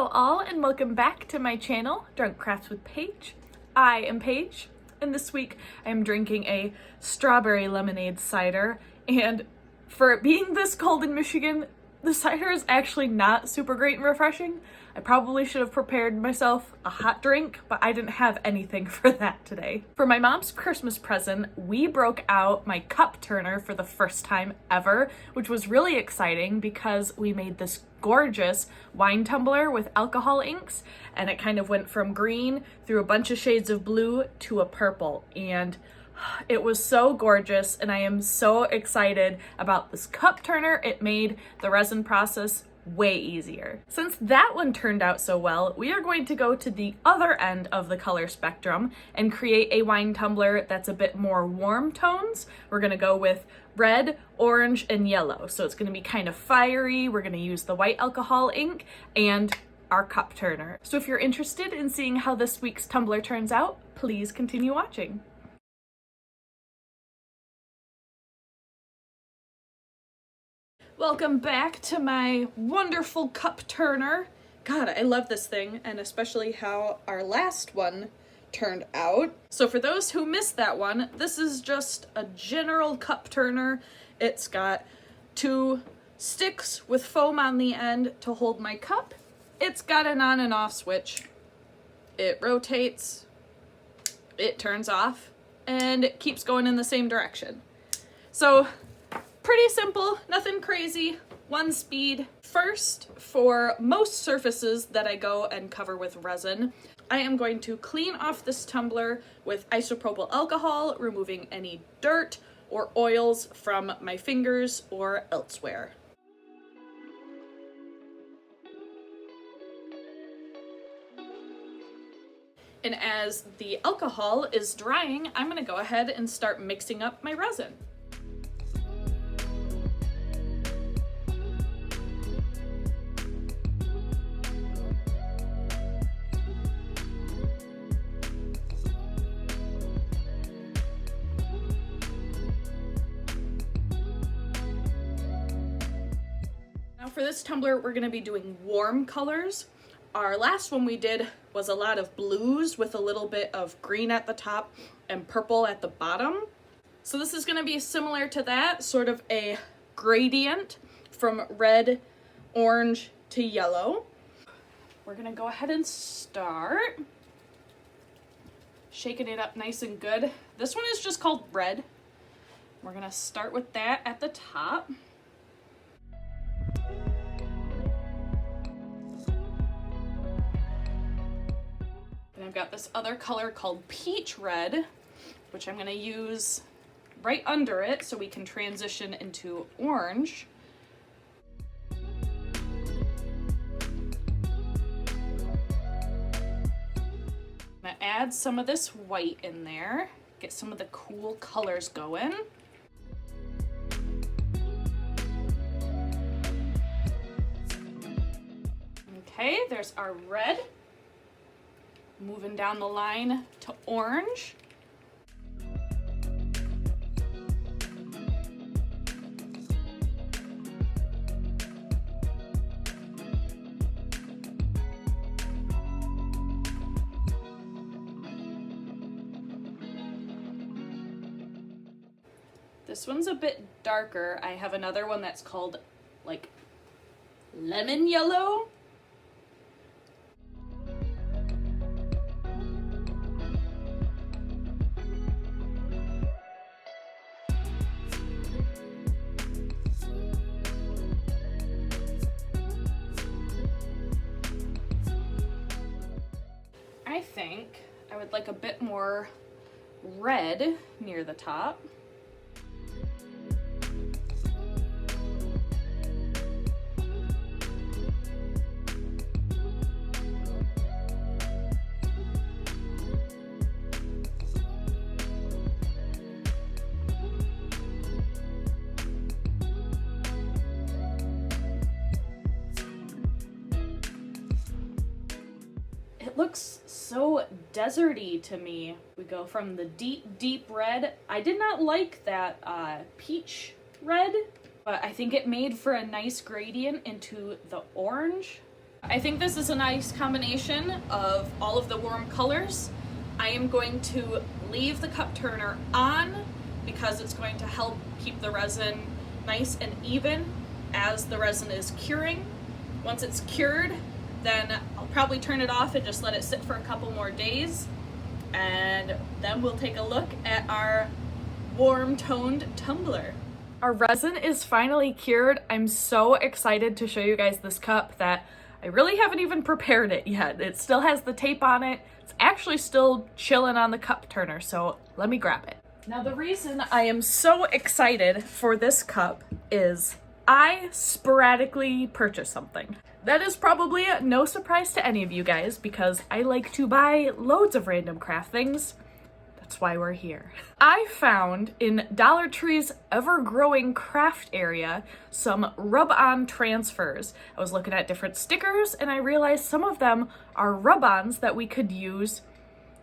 Hello all and welcome back to my channel, Drunk Crafts with Paige. I am Paige and this week I am drinking a strawberry lemonade cider, and for it being this cold in Michigan, the cider is actually not super great and refreshing. I probably should have prepared myself a hot drink, but I didn't have anything for that today. For my mom's Christmas present, we broke out my cup turner for the first time ever, which was really exciting because we made this gorgeous wine tumbler with alcohol inks, and it kind of went from green through a bunch of shades of blue to a purple, and it was so gorgeous, and I am so excited about this cup turner. It made the resin process way easier. Since that one turned out so well, we are going to go to the other end of the color spectrum and create a wine tumbler that's a bit more warm tones. We're gonna go with red, orange, and yellow. So it's gonna be kind of fiery. We're gonna use the white alcohol ink and our cup turner. So if you're interested in seeing how this week's tumbler turns out, please continue watching. Welcome back to my wonderful cup turner. God, I love this thing, and especially how our last one turned out. So for those who missed that one, this is just a general cup turner. It's got two sticks with foam on the end to hold my cup. It's got an on and off switch. It rotates, it turns off, and it keeps going in the same direction. So pretty simple, nothing crazy, one speed. First, for most surfaces that I go and cover with resin, I am going to clean off this tumbler with isopropyl alcohol, removing any dirt or oils from my fingers or elsewhere. And as the alcohol is drying, I'm gonna go ahead and start mixing up my resin. For this tumbler, we're going to be doing warm colors. Our last one we did was a lot of blues with a little bit of green at the top and purple at the bottom. So this is going to be similar to that, sort of a gradient from red, orange to yellow. We're going to go ahead and start shaking it up nice and good. This one is just called red. We're going to start with that at the top. I've got this other color called peach red, which I'm going to use right under it so we can transition into orange. I'm going to add some of this white in there, get some of the cool colors going. Okay, there's our red. Moving down the line to orange. This one's a bit darker. I have another one that's called like lemon yellow. I think I would like a bit more red near the top. It looks so deserty to me. We go from the deep red. I did not like that peach red, but I think it made for a nice gradient into the orange. I think this is a nice combination of all of the warm colors. I am going to leave the cup turner on because it's going to help keep the resin nice and even as the resin is curing. Once it's cured, then I'll probably turn it off and just let it sit for a couple more days. And then we'll take a look at our warm toned tumbler. Our resin is finally cured. I'm so excited to show you guys this cup that I really haven't even prepared it yet. It still has the tape on it. It's actually still chilling on the cup turner, so let me grab it. Now the reason I am so excited for this cup is I sporadically purchase something. That is probably no surprise to any of you guys because I like to buy loads of random craft things. That's why we're here. I found in Dollar Tree's ever-growing craft area some rub-on transfers. I was looking at different stickers and I realized some of them are rub-ons that we could use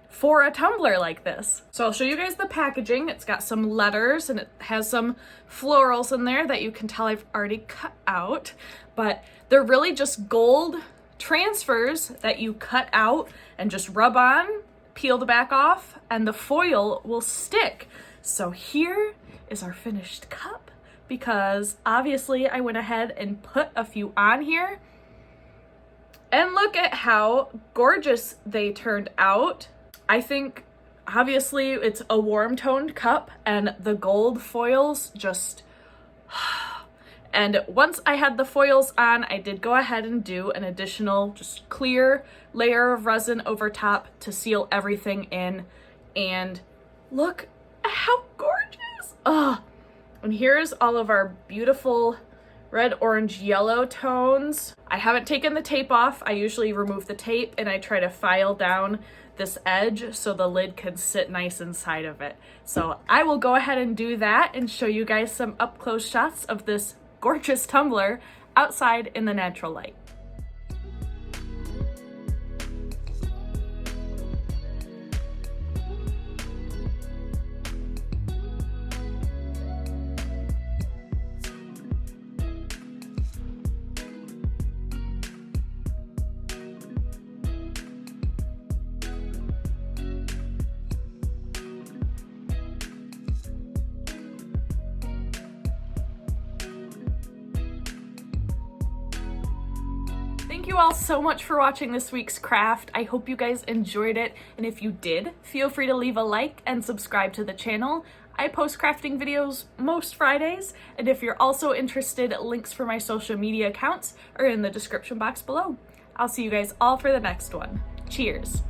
for a tumbler like this. So I'll show you guys the packaging. It's got some letters and it has some florals in there that you can tell I've already cut out, but they're really just gold transfers that you cut out and just rub on, peel the back off, and the foil will stick. So here is our finished cup because obviously I went ahead and put a few on here. And look at how gorgeous they turned out. I think obviously it's a warm toned cup and the gold foils just, and once I had the foils on, I did go ahead and do an additional just clear layer of resin over top to seal everything in. And look at how gorgeous. And here's all of our beautiful red, orange, yellow tones. I haven't taken the tape off. I usually remove the tape and I try to file down this edge so the lid can sit nice inside of it. So I will go ahead and do that and show you guys some up close shots of this gorgeous tumbler outside in the natural light. Thank you all so much for watching this week's craft. I hope you guys enjoyed it, and if you did, feel free to leave a like and subscribe to the channel. I post crafting videos most Fridays, and if you're also interested, links for my social media accounts are in the description box below. I'll see you guys all for the next one. Cheers!